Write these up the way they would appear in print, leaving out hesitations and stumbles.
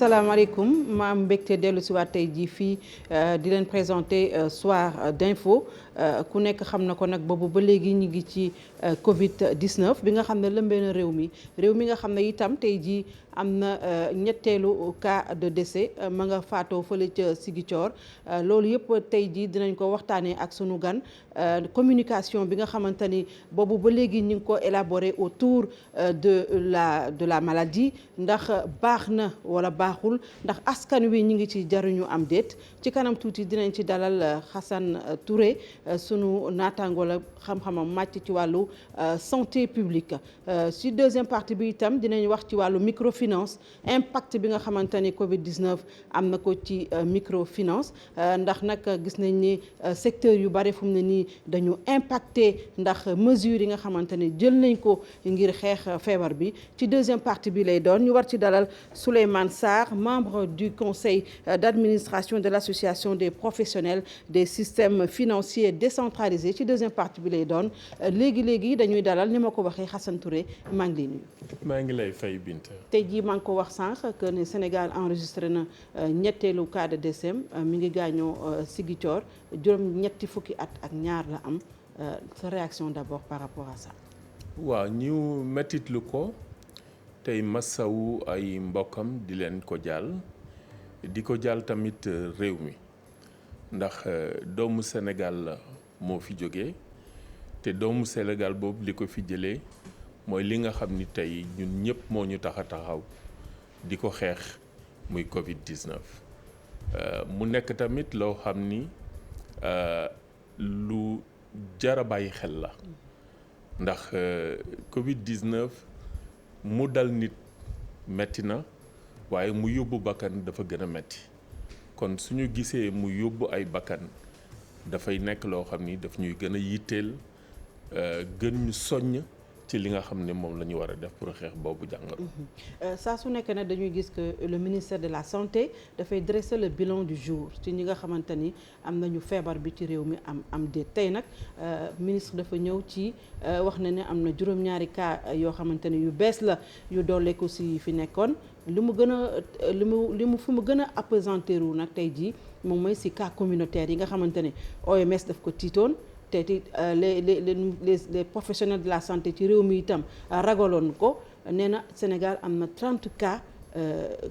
salaamaaleykum ma am mbégte dellu si waat tey jii fii di leen présenter soir d'info ku nekk xam na ko nag boobu ba léegi ñu ngi ci Covid 19 bi nga xam ne lëmbee na réew mi nga xam ne itam tey jii am na ñetteelu cas de décès ma nga faatoo fële ca Ziguinchor loolu yëpp tey jii dinañ ko waxtaanee ak sunu gan communication bi nga xamante ni boobu ba léegi ñu ngi ko élaborer autour de la maladie ndax baax na wala baaxul ndax askan wi ñu ngi ci jaruñu am déet ci kanam tuuti dinañ ci dalal Hassane Touré sunu naataango la xam-xamam màcc ci wàllu santé publique ci deuxième partie bi itam dinañ wax ci wàllu microfinance impact bi nga xamante ni Covid 19 am na ko ci microfinance ndax nag gis nañ ni secteur yu bari fu mu ne nii dañu impacté ndax mesures yi nga xamante ni jël nañ ko ngir xeex feebar bi ci deuxième partie bi lay doon ñu war ci dalal Souleymane Sarr, membre du conseil d'administration de l'association des professionnels des systèmes financiers décentralisés ci deuxième partie bi lay doon léegi dañuy dalal ni ma ko waxee Hassane Touré maa ngi lay nuyu. maa ngi lay fay Binta. tey jii maa ngi ko wax sànq que ne Sénégal enregistré na ñetteelu cas de décès mi ngi gaañoo Ziguinchor juróom-ñetti fukki at ak ñaar la am sa réaction d'abord par rapport à ça. waaw ñu mettitlu ko. tey massawu ay mbokkam di leen ko jàll di ko jàll tamit réew mi ndax doomu Sénégal la moo fi jógee te doomu Sénégal boobu li ko fi jëlee mooy li nga xam ni tey ñun ñëpp moo ñu tax a taxaw di ko xeex muy Covid 19 mu nekk tamit loo xam ni lu jar a bàyyi xel la ndax Covid 19. mu dal nit metti na waaye mu yóbbu bakkan dafa gën a metti kon suñu gisee mu yóbbu ay bakkan dafay nekk loo xam ni daf ñuy gën a yitteel gën ñu soññ ci li nga xam ne moom la ñu war a def pour xeex boobu jàngoro. saa su nekk nag dañuy gis que le ministère de la santé dafay dresser le bilan du jour ci ñi nga xamante ni am nañu feebar bi ci réew mi am déet tey nag ministre dafa ñëw ci wax na ne am na juróom-ñaari cas yoo xamante ni yu bees la yu dooleeku si fi nekkoon li mu fi mu gën a appesantir wu nag tey jii moom mooy si cas communautaire yi nga xamante ne OMS daf ko tiitoon. te les professionnels de la santé ci réew mi itam ragaloon ko nee na Sénégal am na 30 cas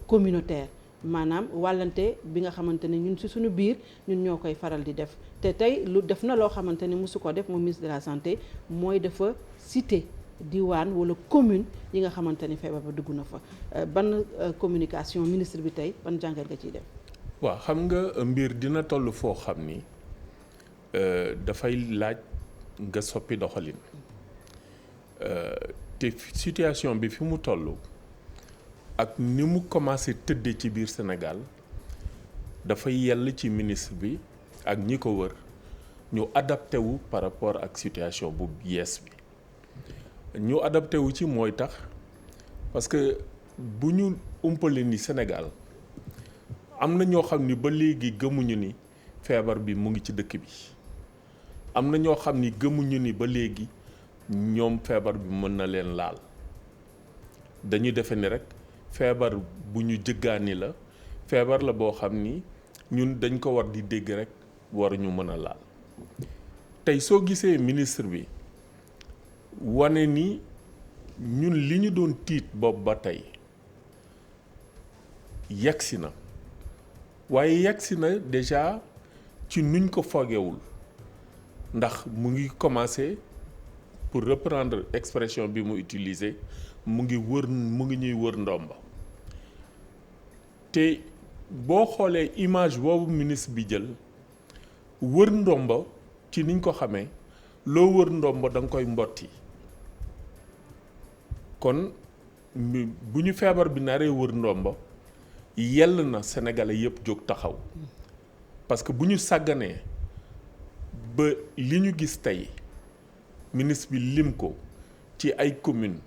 communautaire maanaam wàllante bi nga xamante ne ñun ci suñu biir ñun ñoo koy faral di def te tey lu def na loo xamante ne mosu ko def moom ministre de la santé mooy dafa cité diwaan wala commune yi nga xamante ne feebar ba dugg na fa ban communication ministre bi tey ban jàngat nga ciy def. waaw xam nga mbir dina toll foo xam ni. dafay laaj nga soppi doxalin te situation bi fi mu toll ak ni mu commencé tëddee ci biir Sénégal dafay yell ci ministre bi ak ñi ko wër ñu adapté wu par rapport ak situation bu yees bi ñu adapté wu ci mooy tax parce que bu ñu umpale ni Sénégal am na ñoo xam ni ba léegi gëmuñu ni feebar bi mu ngi ci dëkk bi. am na ñoo xam ni gëmuñu ni ba léegi ñoom feebar bi mën na leen laal dañu defe ni rek feebar bu ñu jëggaani la feebar la boo xam ni ñun dañ ko war di dégg rek waruñu mën a laal tey soo gisee ministre bi wane ni ñun li ñu doon tiit boobu ba tey yegsi na waaye yegsi na déjà ci nuñ ko foogewul ndax mu ngi commencer pour reprendre expression bi mu utiliser mu ngi ñuy wër ndomba te boo xoolee image boobu ministre bi jël wër ndomba ci niñ ko xamee loo wër ndomba da nga koy mbotti kon bu ñu feebar bi naree wër ndomba yell na Sénégalais yëpp jóg taxaw parce que bu ñu sàgganee ba li ñu gis tey ministre bi lim ko ci ay communes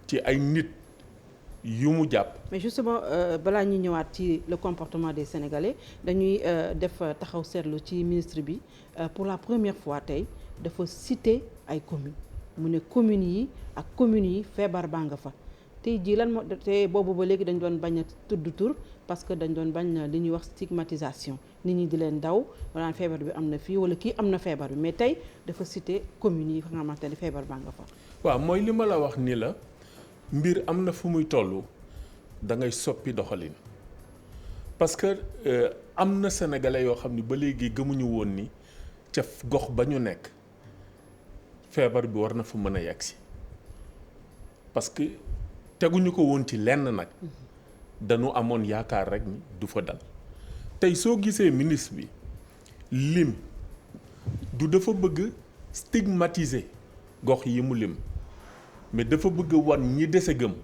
ci ay nit yu mu jàpp. mais justement balaa ñuy ñëwaat ci le comportement des Sénégalais dañuy def taxaw seetlu ci ministre bi pour la première fois tey dafa citer ay communes mu ne communes yi ak communes yi feebar baa nga fa tey jii lan moo te boobu ba léegi dañ doon bañ a tudd tur parce que dañ doon bañ li ñuy wax stigmatisation nit ñi di leen daw wala feebar bi am na fii wala kii am na feebar bi mais tey dafa cité communes yi fa nga xamante ne feebar baa nga fa. waaw mooy li ma la wax ni la mbir am na fu muy toll da ngay soppi doxalin parce que am na sénégalais yoo xam ni ba léegi gëmuñu woon ni ca gox ba ñu nekk feebar bi war na fa mën a yegg si parce que teguñu ko woon ci lenn nag dañu amoon yaakaar rek ni du fa dal tey soo gisee ministre bi lim du dafa bëgg stigmatiser gox yi mu lim mais dafa bëgg wan ñi dese gëm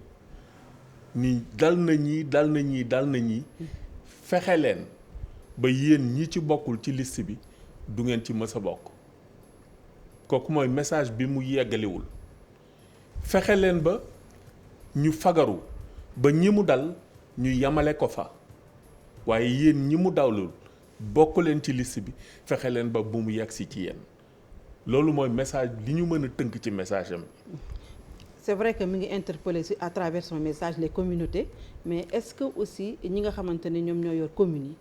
ni dal na ñii dal na ñii dal na ñii fexe leen ba yéen ñi ci bokkul ci liste bi du ngeen ci mës a bokk kooku mooy message bi mu yeggaliwul fexe leen ba ñu fagaru ba ñi mu dal ñu yamale ko fa waaye yéen ñi mu dawlul bokk leen ci liste bi fexe leen ba bu mu yegsi ci yéen loolu mooy message li ñu mën a tënk ci message am. C'est vrai que mi ngi interpeller à travers son message les communautés mais est-ce que aussi ñi nga xamante ne ñoom ñoo yor communes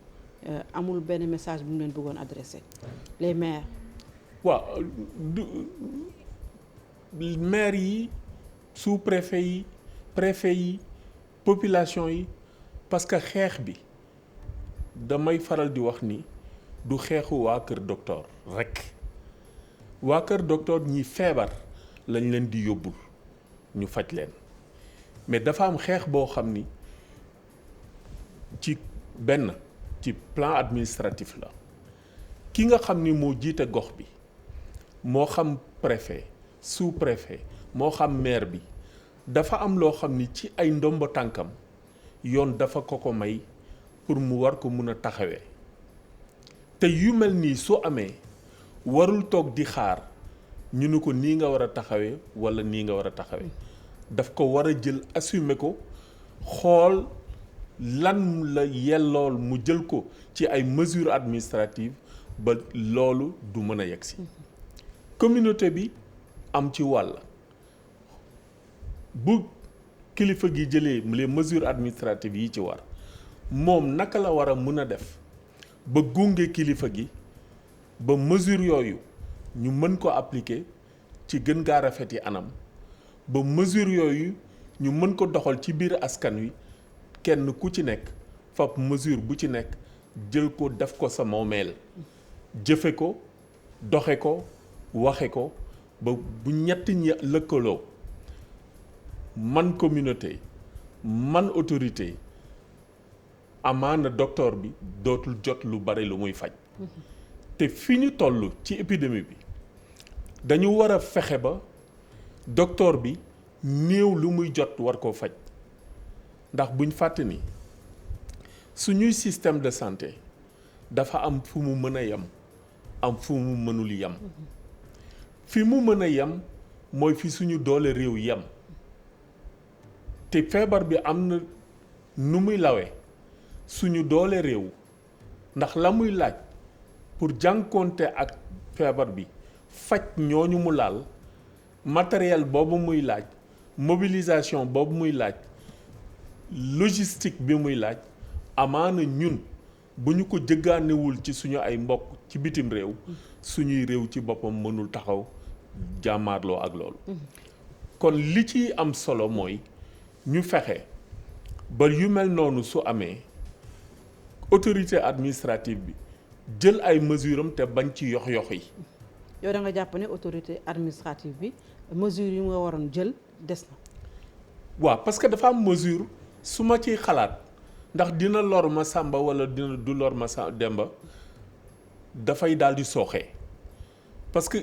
yi amul benn message bu mu leen bëggoon adressé les maires. waaw maires yi sous-préfet yi préfet yi population yi parce que xeex bi damay faral di wax ni du xeexu waa kër docteur rekk waa kër docteur ñi feebar lañ leen di yóbbul ñu faj leen mais dafa am xeex boo xam ni ci plan administratif la ki nga xam ni moo jiite gox bi moo xam préfet sous-préfet moo xam maire bi dafa am loo xam ni ci ay ndombo tànkam yoon dafa ko may pour mu war ko mun a taxawee te yu mel nii su amee warul toog di xaar ñu ni ko nii nga war a taxawee walla nii nga war a taxawee daf ko war a jël assumer ko xool lan la yellool mu jël ko ci ay mesures administratives ba loolu du mën a yegsi communauté bi am ci wàll bu kilifa gi jëlee les mesures administratives yi ci war moom naka la war a mën a def ba gunge kilifa gi ba mesure yooyu ñu mën ko appliquer ci gën gaa rafeti anam ba mesure yooyu ñu mën ko doxal ci biir askan wi kenn ku ci nekk fab mesure bu ci nekk jël ko def ko sa moomeel jëfe ko doxe ko waxe ko ba bu ñett ñi lëkkaloo man communauté man autorité amaana docteur bi dootul jot lu bari lu muy faj te fi ñu toll ci épidémie bi dañu war a fexe ba docteur bi néew lu muy jot war koo faj ndax buñ fàtte ni suñuy système de santé dafa am fu mu mën a yem am fu mu mënul yem fi mu mën a yem mooy fi suñu doole réew yem te feebar bi am na nu muy lawee suñu doole réew ndax la muy laaj pour jànkonte ak feebar bi faj ñooñu mu laal matériel boobu muy laaj mobilisation boobu muy laaj logistique bi muy laaj amaana ñun bu ñu ko jëggaanewul ci suñu ay mbokk ci bitim réew suñuy réew ci boppam mënul taxaw jàmmaarloo ak loolu kon li ci am solo mooy ñu fexe ba yu mel noonu su amee autorité administrative bi jël ay mesures am te bañ ci yox-yox yi. yow da nga jàpp ne autorité administrative bi mesures yi nga waroon jël des na. waaw parce que dafa am mesure su ma ciy xalaat ndax dina lor ma Samba wala dina du lor ma Demba dafay daal di sooxee parce que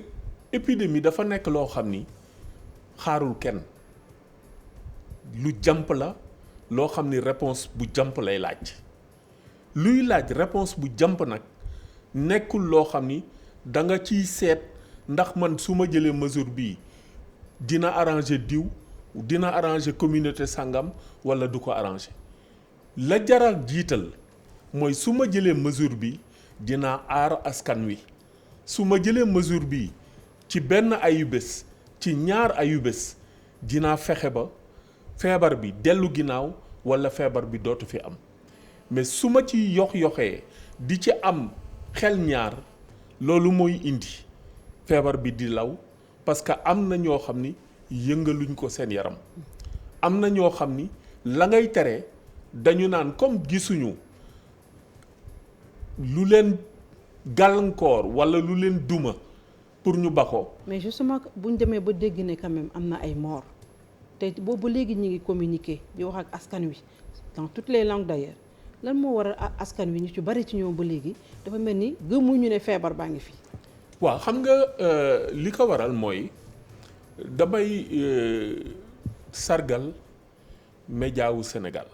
épidémie dafa nekk loo xam ni xaarul kenn lu jàmp la loo xam ni réponse bu jàmp lay laaj luy laaj réponse bu jàmp nag nekkul loo xam ni da nga ciy seet ndax man su ma jëlee mesure bii dina arranger diw dina arranger communauté sangam wala du ko arranger la jaral jiital mooy su ma jëlee mesure bi dina aar askan wi su ma jëlee mesure bi ci benn ayubés ci ñaar ayubés dinaa fexe ba feebar bi dellu ginnaaw wala feebar bi dootu fi am mais su ma ci yoxee di ci am xel ñaar loolu mooy indi feebar bi di law parce que am na ñoo xam ni yëngaluñ ko seen yaram am na ñoo xam ni la ngay tere dañu naan comme gisuñu lu leen gàllankoor walla lu leen duma pour ñu ba ko. mais justement buñ demee ba dégg ne quand même am na ay morts te boobu léegi ñu ngi communiquer di wax ak askan wi dans toutes les langues d'ailleurs lan moo waral askan wi ñu ci bari ci ñoom ba léegi dafa mel ni gëmuñu ne feebar baa ngi fi. waaw xam nga li ko waral mooy damay sargal média wu Sénégal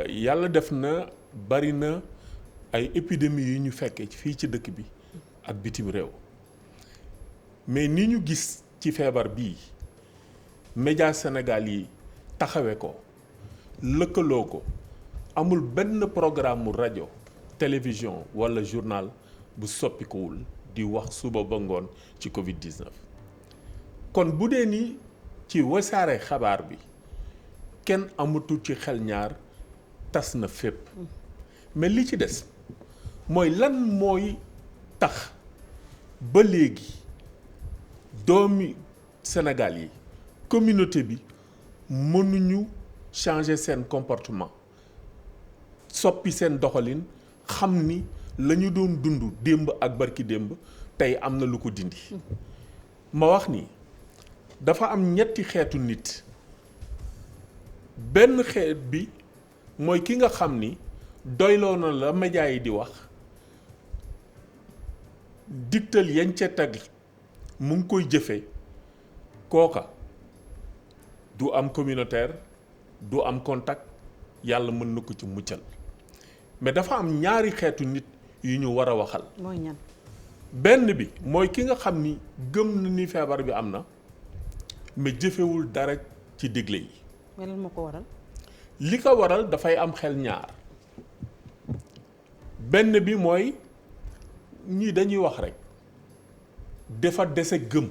yàlla def na bari na ay épidémies yu ñu fekkee fii ci dëkk bi ak bitim réew mais ni ñu gis ci feebar bii média Sénégal yi taxawe ko lëkkaloo ko amul benn programme mu rajo télévision walla journal bu soppikuwul di wax suba ba ngoon ci Covid-19 kon bu dee ni ci Wassare xabaar bi kenn amatul ci xel ñaar tas na fépp mais li ci des mooy lan mooy tax ba léegi doomi Sénégal yi communauté bi mënuñu changer seen comportement soppi seen doxalin xam ni la ñu doon dund démb ak barki démb tey am na lu ko dindi ma wax ni dafa am ñetti xeetu nit benn xeet bi mooy ki nga xam ni doyloo na la média yi di wax digtal yañ ca teg mu ngi koy jëfe kooka du am communautaire du am contact yàlla mën na ko ci muccal mais dafa am ñaari xeetu nit yu ñu war a waxal. mooy ñan. benn bi mooy ki nga xam ni gëm na ni feebar bi am na mais jëfewul dara ci digle yi. mais lan moo ko waral. li ko waral dafay am xel ñaar benn bi mooy ñii dañuy wax rek dafa dese gëm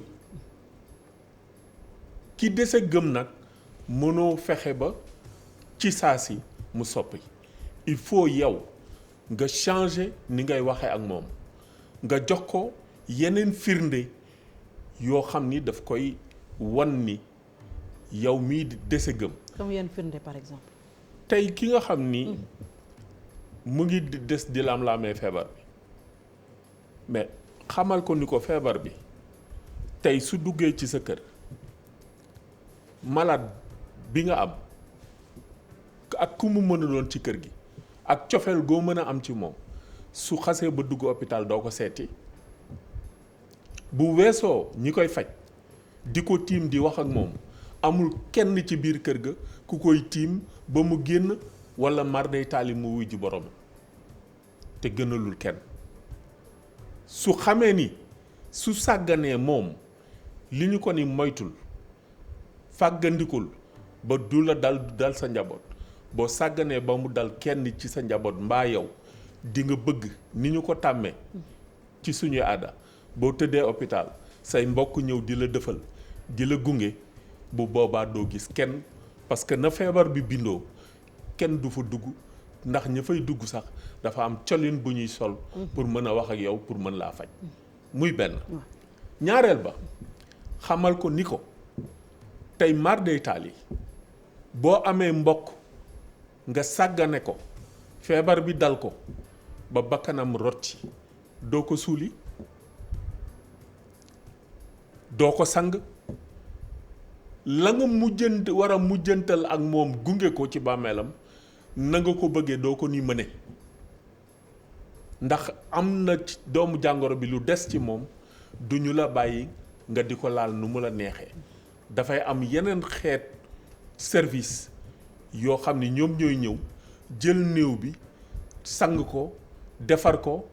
ki dese gëm nag mënoo fexe ba ci saa si mu soppi il faut yow nga changer ni ngay waxee ak moom nga jox ko yeneen firnde yoo xam ni daf koy wan ni yow mii di dese gëm. comme yenn firnde par exemple. tey ki nga xam ni mu ngi des di lam-laamee feebar bi mais xamal ko ni ko feebar bi tey su duggee ci sa kër malade bi nga am ak ku mu mën a doon ci kër gi ak cofeel goo mën a am ci moom su xasee ba dugg hôpital doo ko seeti bu weesoo ñi koy faj di ko tiim di wax ak moom amul kenn ci biir kër ga ku koy tiim ba mu génn walla mar day taali mu wuy ji borom te gënalul kenn su xamee ni su sàgganee moom li ñu ko ni moytul fàggandikul ba du la dal sa njaboot boo sàgganee ba mu dal kenn ci sa njaboot mbaa yow di nga bëgg ni ñu ko tàmmee ci suñuy aada boo tëddee hôpital say mbokk ñëw di la dëfal di la gunge bu boobaa doo gis kenn parce que na feebar bi bindoo kenn du fa dugg ndax ña fay dugg sax dafa am colin bu ñuy sol pour mën a wax ak yow pour mën laa faj muy benn ñaareel ba xamal ko ni ko tey mar day taal yi boo amee mbokk nga sàggane ko feebar bi dal ko ba bakkanam rotti doo ko suuli doo ko sang la nga war a mujjantal ak moom gunge ko ci bàmmeelam na nga ko bëggee doo ko ni mëne ndax am na doomu jàngoro bi lu des ci moom du ñu la bàyyi nga di ko laal nu mu la neexee dafay am yeneen xeet service yoo xam ni ñoom ñooy ñëw jël néew bi sang ko defar ko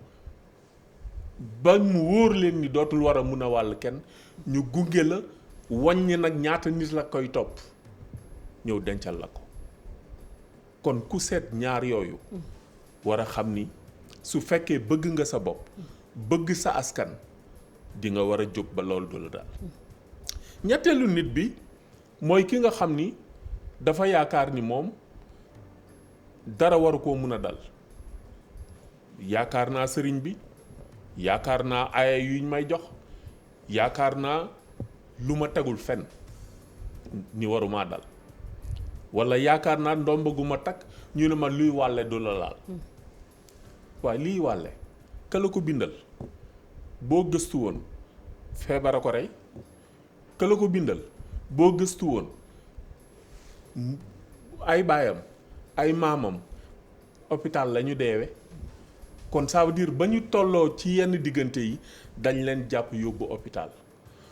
ba mu wóor leen ni dootul war a mun a wàll kenn ñu gunge la wàññi nag ñaata nit la koy topp ñëw dencal la ko kon ku seet ñaar yooyu war a xam ni su fekkee bëgg nga sa bopp bëgg sa askan di nga war a jóg ba loolu du la daal ñetteelu nit bi mooy ki nga xam ni dafa yaakaar ni moom dara waru koo mun a dal yaakaar naa sëriñ bi yaakaar naa aaya yuñ may jox yaakaar naa lu ma tegul fenn ni warumaa dal walla yaakaar naa ndomba gu ma takk ñu ne ma luy wàlle du la laal waaye liy wàlle ka la ko bindal boo gëstu woon feebar a ko rey ka la ko bindal boo gëstu woon ay baayam ay maamam hôpital la ñu deewe kon ça veut dire ba ñu tolloo ci yenn diggante yi dañ leen jàpp yóbbu hôpital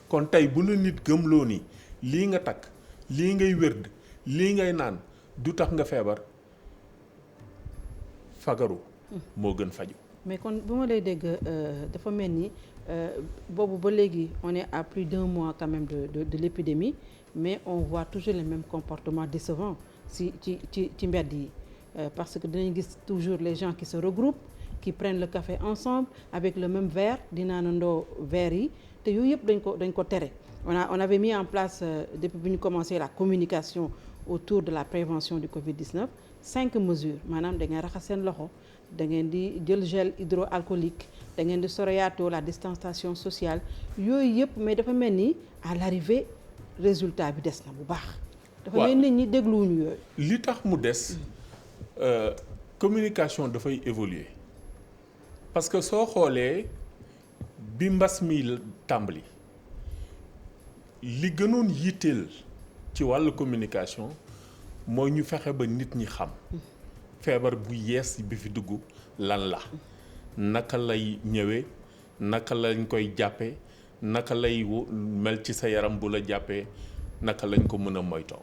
kon tey bu la nit gëmloo ni lii nga takk lii ngay wérd lii ngay naan du tax nga feebar fagaru moo gën faju mais kon bu ma lay dégg dafa mel ni boobu ba léegi on est à plus d'un mois quand même de l'épidémie mais on voit toujours les mêmes comportements décevants ci mbedd yi parce que dinañ gis toujours les gens qui se regroupent qui prennent le café ensemble avec le même verre di naanandoo verre yi te yooyu yëpp dañ ko tere on avait mis en place depuis bi ñu commencé la communication autour de la prévention du Covid-19 5 mesures maanaam da ngeen raxas seen loxo da ngeen di jël gel hydroalcoolique da ngeen di soriato la distanciation sociale yooyu yëpp mais dafa mel ni à l'arrivée résultat bi des na bu baax. dafa mel nit ñi dégluwuñu yooyu. li tax mu des communication dafay évoluer parce que soo xoolee bi mbas mi tàmbali li gënoon yitteel ci wàllu communication mooy ñu fexe ba nit ñi xam feebar bu yees bi fi dugg lan la naka lay ñëwee naka lañ koy jàppee naka lay mel ci sa yaram bu la jàppee naka lañ ko mën a moytoo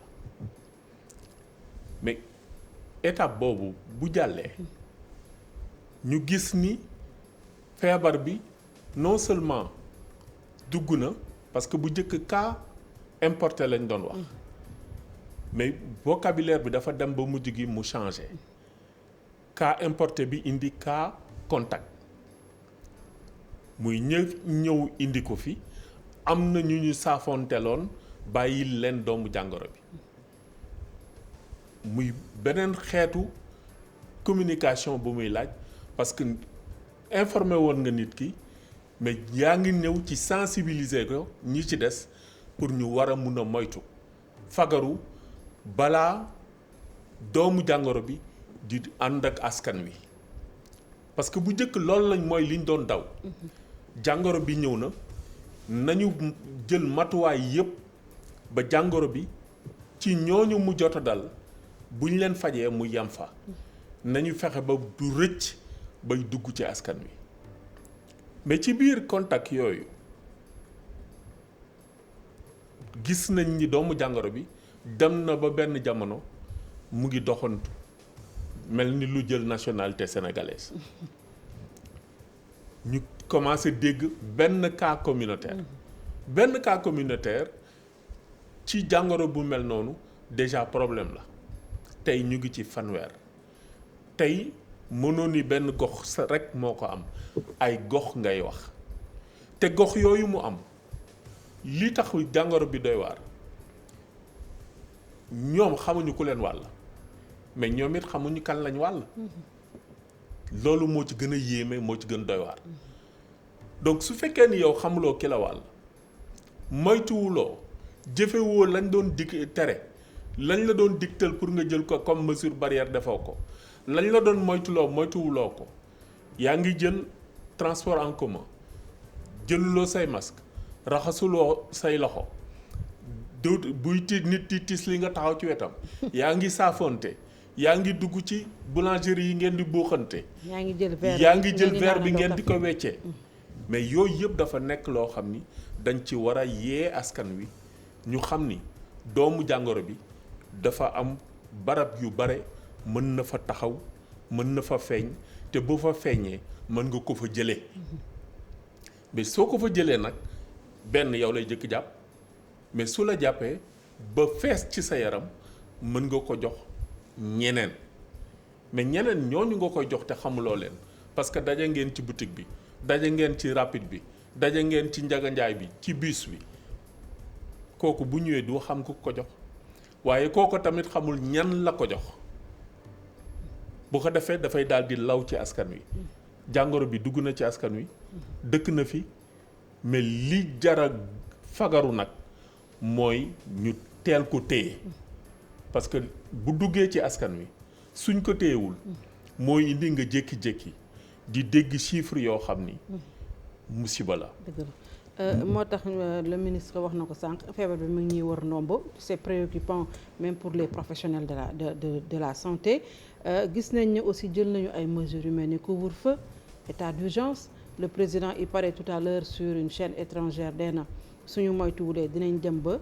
mais étape boobu bu jàllee ñu gis ni feebar bi non seulement dugg na parce que bu njëkk cas importé lañ doon wax mais vocabulaire bi dafa dem ba mujj gi mu changé cas importé bi indi cas contact muy ñëw indi ko fi am na ñu saafoonteloon bàyyi leen doomu jàngoro bi muy beneen xeetu communication bu muy laaj parce que informé woon nga nit ki mais yaa ngi ñëw ci sensibiliser ko ñi ci des pour ñu war a mun a moytu fagaru balaa doomu jàngoro bi di ànd ak askan wi parce que bu njëkk loolu lañ mooy liñ doon daw jàngoro bi ñëw na nañu jël matuwaay yépp ba jàngoro bi ci ñooñu mu jot a dal bu ñu leen fajee mu yam fa nañu fexe ba du rëcc bay dugg ci askan wi mais ci biir contact yooyu gis nañ ni doomu jàngoro bi dem na ba benn jamono mu ngi doxantu mel ni lu jël nationalité sénégalaise ñu commencé dégg benn cas communautaire ci jàngoro bu mel noonu déjà problème la tey ñu ngi ci fanweer tey mënoon ni benn gox rekk moo ko am ay gox ngay wax te gox yooyu mu am li tax jàngoro bi doy waar ñoom xamuñu ku leen wàll mais ñoom it xamuñu kan lañ wàll loolu moo ci gën a yéeme moo ci gën doy waar donc su fekkee ni yow xamuloo ki la wàll moytuwuloo jëfewoo lañ doon tere lañ la doon digtal pour nga jël ko comme mesure barrière defoo ko lañ la doon moytuwuloo ko yaa ngi jël transport en commun jëluloo say masque raxasuloo say loxo buy nit di tis li nga taxaw ci wetam yaa ngi saafonte yaa ngi dugg ci boulangerie yi ngeen di buuxante yaa ngi jël verre bi ngeen di ko weccee mais yooyu yëpp dafa nekk loo xam ni dañ ci war a yee askan wi ñu xam ni doomu jàngoro bi dafa am barab yu bare mën na fa taxaw mën na fa feeñ te bu fa feeñee mën nga ko fa jëlee mais soo ko fa jëlee nag benn yow lay jëkk jàpp mais su la jàppee ba fees ci sa yaram mën nga ko jox ñeneen mais ñeneen ñooñu nga koy jox te xamuloo leen parce que daje ngeen ci boutique bi daje ngeen ci rapide bi daje ngeen ci njaganjaay bi ci bus bi kooku bu ñëwee du xam ku ko jox waaye kooku tamit xamul ñan la ko jox bu ko defee dafay daal di law ci askan wi jàngoro bi dugg na ci askan wi dëkk na fi mais li jara fagaru nag mooy ñu teel ko téye parce que bu duggee ci askan wi suñ ko téyewul mooy indi nga jékki-jékki di dégg chiffre yoo xam ni musiba la. dëgg la moo tax le ministre wax na ko sànq feebar bi mu ngi ñuy wër ndombo c'est préoccupant même pour les professionnels de la santé gis nañ ne aussi jël nañu ay mesures yu mel ni couvre-feu état d'urgence le président il parlait tout à l'heure sur une chaîne étrangère nee na suñu moytuwulee dinañ dem ba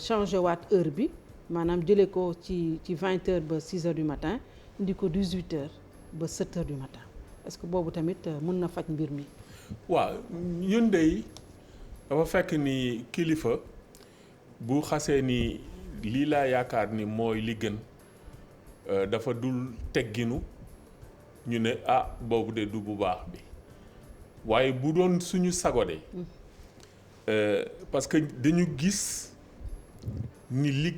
changer waat heure bi maanaam jëlee ko ci 20 heures ba 6 heures du matin indi ko 18 heures ba 7 heures du matin est-ce que boobu tamit mën na faj mbir mi. waaw ñun de dafa fekk ni kilifa bu xasee ni lii laa yaakaar ni mooy li gën dafa dul tegginu ñu ne boobu de du bu baax bi waaye bu doon suñu sagode parce que dañu gis ni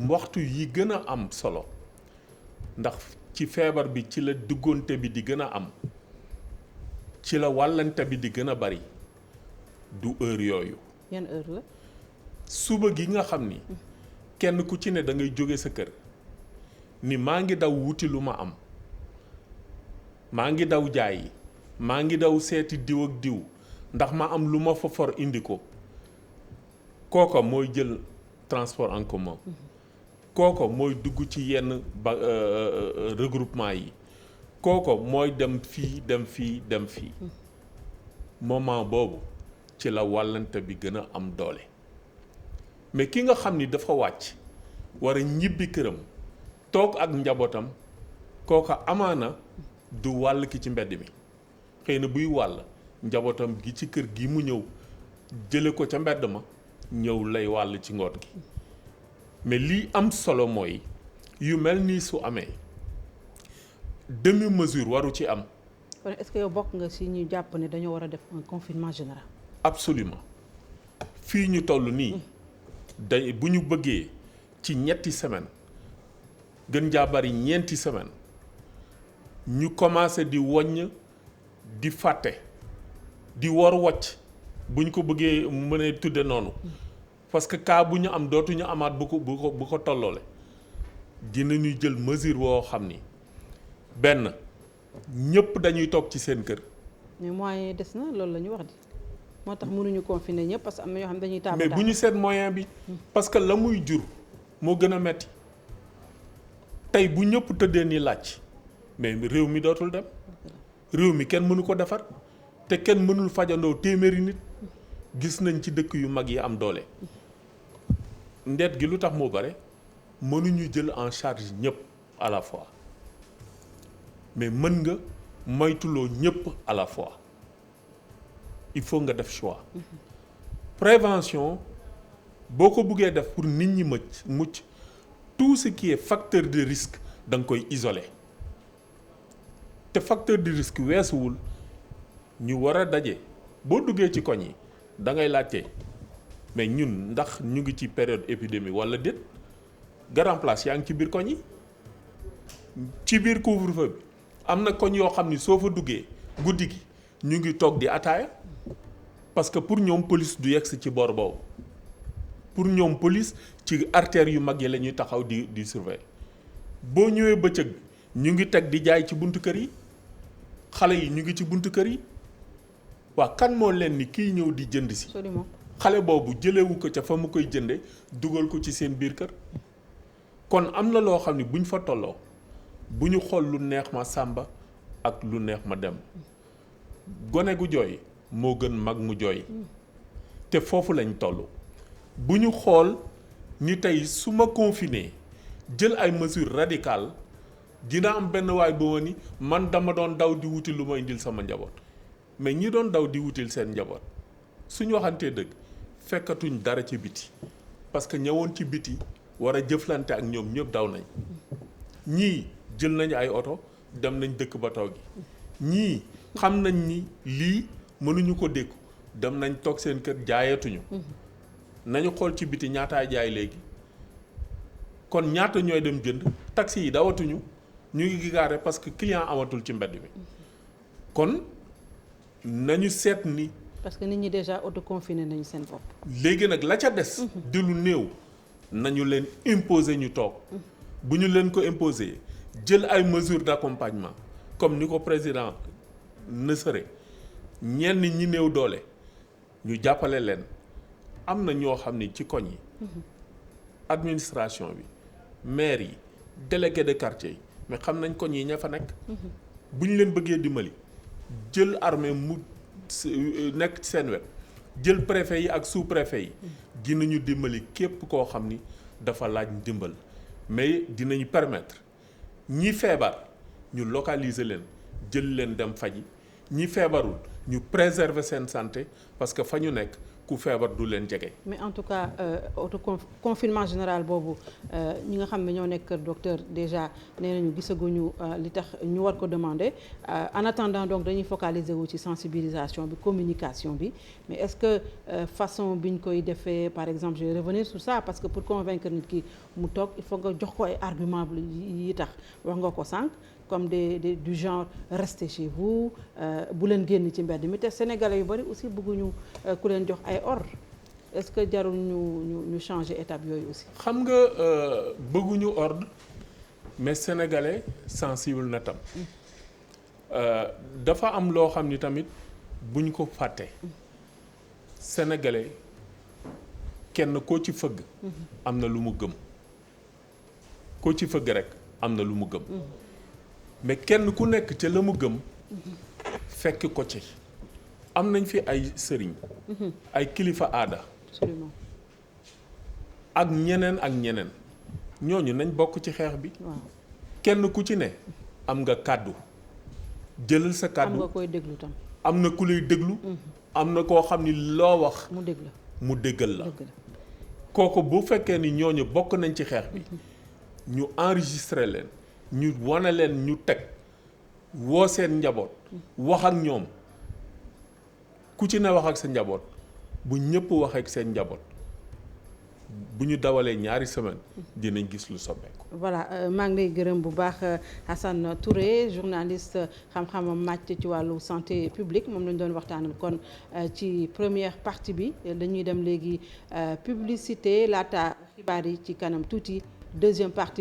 waxtu yi gën a am solo ndax ci feebar bi ci la duggoonte bi di gën a am ci la wàllante bi di gën a bari du heure yooyu. yan heure la. suba gi nga xam ni kenn ku ci ne da ngay jóge sa kër ni maa ngi daw wuti lu ma am maa ngi daw jaayi maa ngi daw seeti diw ak diw ndax ma am lu ma fa for indi ko kooka mooy jël transport en commun kooka mooy dugg ci yenn regroupement yi kooka mooy dem fii dem fii moment boobu ci la wàllante bi gën a am doole mais ki nga xam ni dafa wàcc war a ñibbi këram toog ak njabootam kooka amaana du wàll ki ci mbedd mi xëy na buy wàll njabootam gi ci kër gi mu ñëw jële ko ca mbedd ma ñëw lay wàll ci ngoon gi mais lii am solo mooy yu mel nii su amee demi mesure waru ci am. kon est-ce que yow bokk nga si ñu jàpp ne dañoo war a def un confinement général. absolument fii ñu toll nii day bu ñu bëggee ci ñetti semaine gën jaa bari ñeenti semaine ñu commencé di woññ di fàtte di war wocc bu ñu ko bëggee mënee tudde noonu parce que cas bu ñu am dootuñu amaat bu ko tolloole dinañu jël mesure woo xam ni benn ñëpp dañuy toog ci seen kër. mais moyen des na loolu la ñu wax di moo tax mënuñu confiner ñëpp parce que am na ñoo xam ne dañuy taamu mais bu ñu seet moyen bi parce que la muy jur moo gën a metti tey bu ñëpp tëddee ni laaj mais réew mi dootul dem réew mi kenn mënu ko defar te kenn mënul fajandoo téeméeri nit gis nañ ci dëkk yu mag yi am doole ndeet gi lu tax moo bare mënuñu jël en charge ñëpp à la fois mais mën nga moytuloo ñëpp à la fois il faut nga def choix prévention boo ko buggee def pour nit ñi mucc tout ce qui est facteur de risque da nga koy isoler te facteur de risque weesuwul ñu war a daje boo duggee ci koñ yi da ngay laajte mais ñun ndax ñu ngi ci période épidémie wala déet grand place yaa ngi ci biir koñ yi ci biir couvre-feu bi am na koñ yoo xam ni soo fa duggee guddi gi ñu ngi toog di ataaya parce que pour ñoom police du yegsi ci boor boobu pour ñoom police ci artères yu mag yi la ñuy taxaw di surveiller boo ñëwee bëccëg ñu ngi teg di jaay ci buntu kër yi xale yi ñu ngi ci buntu kër yi waa kan moo leen ni kiy ñëw di jënd si xale boobu jëlewu ko ca fa mu koy jënde dugal ko ci seen biir kër kon am na loo xam ne buñ fa tolloo bu ñu xool lu neex ma sàmba ak lu neex ma dem gone gu jooy moo gën mag mu jooy te foofu lañ toll bu ñu xool ni tey su ma confiné jël ay mesures radicales dina am benn waay bu ma ni man dama doon daw di wuti lu ma indil sama njaboot mais ñi doon daw di wutil seen njaboot suñu waxantee dëgg fekkatuñ dara ci biti parce que ñëwoon ci biti war a jëflante ak ñoom ñëpp daw nañ ñii jël nañ ay oto dem nañ dëkk ba taw gi ñii xam nañ ni lii mënuñu ko dékku dem nañ toog seen kër jaayatuñu nañu xool ci biti ñaataay jaay léegi kon ñaata ñooy dem jënd taxi yi dawatuñu ñu ngi gaare parce que client amatul ci mbedd mi kon nañu seet ni. parce que nit ñi déjà autoconfiné nañu seen bopp. léegi nag la ca des. di lu néew nañu leen imposer ñu toog bu ñu leen ko imposer jël ay mesures d'accompagnement comme ni ko président nësëre ñenn ñi néew doole ñu jàppale leen am na ñoo xam ni ci koñ yi. administration bi maire yi délégué de quartier yi mais xam nañ koñ yi ña fa nekk. bu ñu leen bëggee dimbali jël armée mu nekk ci seen wet jël préfet yi ak sous-préfet yi. dinañu dimbali képp koo xam ni dafa laaj ndimbal mais dinañu permettre ñi feebar ñu localiser leen jël leen dem faji ñi feebarul ñu préserver seen santé parce que fa ñu nekk ku feebar du leen jege. mais en tout cas confinement général boobu ñi nga xam ne ñoo nekk docteur déjà nee nañu gisaguñu li tax ñu war ko demander en attendant donc dañuy focaliser wu ci sensibilisation bi communication bi mais est-ce que façon bi ñu koy defee par exemple je vais revenir sur ça parce que pour convaincre nit ki mu toog il faut nga jox ko ay argument yi tax wax nga ko sànq. comme du genre restez chez vous bu leen génn ci mbedd mi te sénégalais yu bari aussi bëgguñu ku leen jox ay ordre est-ce que jarul ñu changer étape yooyu aussi. xam nga bëgguñu ordre mais sénégalais sensible na tam dafa am loo xam ni tamit buñ ko fàtte sénégalais kenn koo ci fëgg. am na lu mu gëm koo ci fëgg rek am na lu mu gëm. mais kenn ku nekk ca la mu gëm fekk ko ci am nañ fi ay sëriñ ay kilifa aada absolument ak ñeneen ñooñu nañ bokk ci xeex bi. waaw kenn ku ci ne am nga kàddu jëlal sa kàddu am nga koy déglu tam. am na ku lay déglu. am na koo xam ni loo wax. mu déggal la kooku bu fekkee ni ñooñu bokk nañ ci xeex bi ñu enregistré leen. ñu wane leen ñu teg woo seen njaboot wax ak ñoom ku ci ne wax ak sa njaboot bu ñëpp wax ak seen njaboot bu ñu dawalee ñaari semaine dinañ gis lu soppeeku. voilà maa ngi lay gërëm bu baax Assane Touré journaliste xam-xamam màcc ci wàllu santé publique moom lañ doon waxtaanal kon ci première partie bi dañuy dem léegi publicité laata xibaar yi ci kanam tuuti deuxième partie.